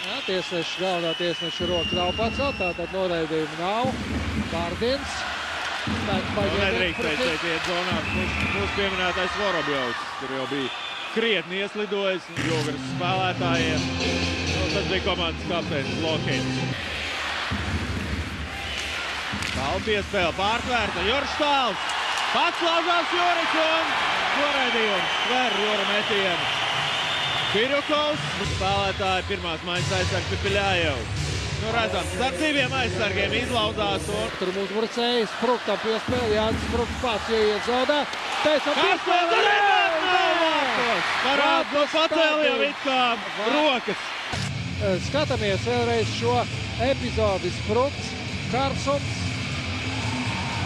Jā, tiesneša, galvenā tiesneša roka nav pacelt, tātad noraidījumu nav. Kārdins. Nedrīkst teikt, iet zonās mūsu pieminētais Vorobjovs. Tur jau bija krietni ieslidojis Jogras spēlētājiem. Tas bija komandas kapteinis Lokins. Tālu piespēle pārtvērta. Juris Tāls. Pats laužās Juris un noraidījums. Sver Jura metienu. Pirjukovs. Spēlētāji pirmās maiņas aizsargs Pipiļājevs. Nu redzam, starp diviem aizsargiem izlaudās un... Tur mums murcēja Spruktam piespēle. Jānis Sprukts pats ieiet zaudē. Teicam piespēle. Parāds no pacēliem it kā rokas. Skatāmies vēlreiz šo epizodi. Sprukts, Karsons.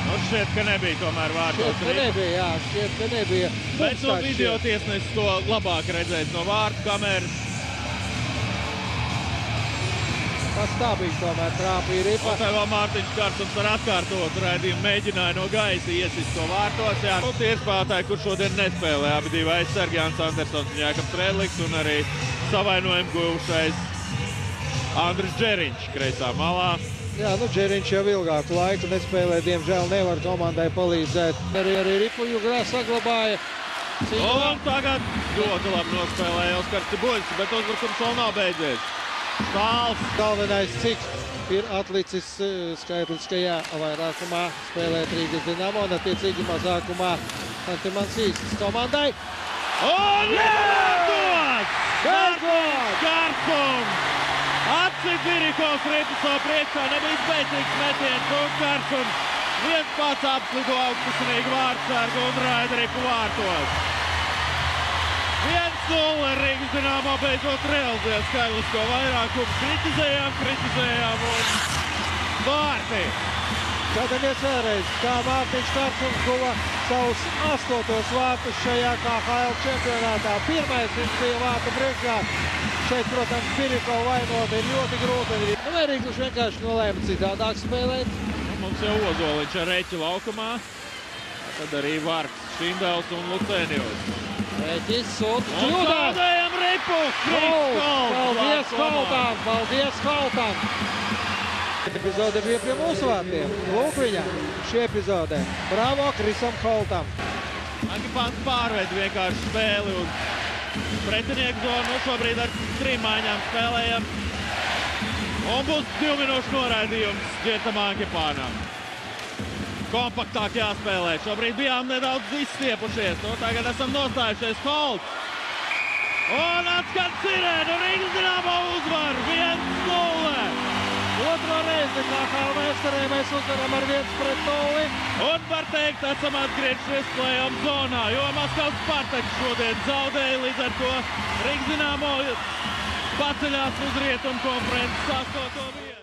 Nu šķiet, ka nebija tomēr vārtos. Šķiet, ka nebija, jā. Šķiet, ka nebija. Bet no video tiesnesis to labāk redzēt no vārtu kameras. Pastāvīgi tomēr trāpīja ripa. Un te vēl Mārtiņš Karsons ar atkārtotu raidījumu mēģināja no gaisa iesist to vārtos. Jā. Nu, tie ir spēlētāji, kur šodien nespēlē. Abi divi aizsargi, Jānis Andersons un Jākaps Redliks, un arī savainojumu guvušais Andris Džeriņš kreisā malā. Jā, nu Džeriņš jau ilgāku laiku nespēlē, diemžēl nevar komandai palīdzēt. Arī Ripu Jugrā saglabāja. Un tagad ļoti labi nospēlēja Oskars Cibuļs, bet uzbrukums vēl nav beidzies. Tāls. Galvenais, cik ir atlicis skaitliskajā vairākumā spēlēt Rīgas Dinamo, un attiecīgi mazākumā Antimansīstas komandai. Un iedots! Karsons! Atcik Pirjukovs ripu savu priekšā, nebija spēcīgs metiens, un Karsons viens pats apslido augstusinīgi vārtsargu un raida ripu vārtos. 1-0 Rīgas Dinamo beidzot realizēja skaitlisko vairākumu. Kritizējām un vārti. Skatāmies vēlreiz, kā Mārtiņš Karsons guva savus 8. vārtus šajā KHL čempionātā. Pirmais viņš bija vārtu priekšā. Šeit, protams, Pirjukova vainot ir ļoti grūti. Nu, vai Rīgas vienkārši nolēma citādāk spēlēt? Nu, mums jau Ozoliņš ar Reķi laukumā. Tad arī Varks, Šindels un Lucēnijos. Reķis un zaudējam ripu! Paldies Haltam! Paldies Haltam! Epizode bija pie mūsu vārtiem. Lūk viņa, šī epizode. Bravo Krisam Haltam! Agipants pārved vienkārši spēli uz pretinieku zonu. Nu šobrīd ar 3 maiņām spēlējam. Un būs 2 minūšu noraidījums Ģertam Agipānam. Kompaktāk jāspēlē. Šobrīd bijām nedaudz izstiepušies. Nu, tagad esam nostājušies. Holts. Un atskan sirēnu. Rīgas Dinamo uzvar 1-0. Otro reizi KHL vēsturē mēs uzvaram ar 1-0. Un var teikt, esam atgriežušies play-off zonā, jo Maskavas Spartaks šodien zaudēja, līdz ar to Rīgas Dinamo paceļās uz rietumu konferences 8. vietu.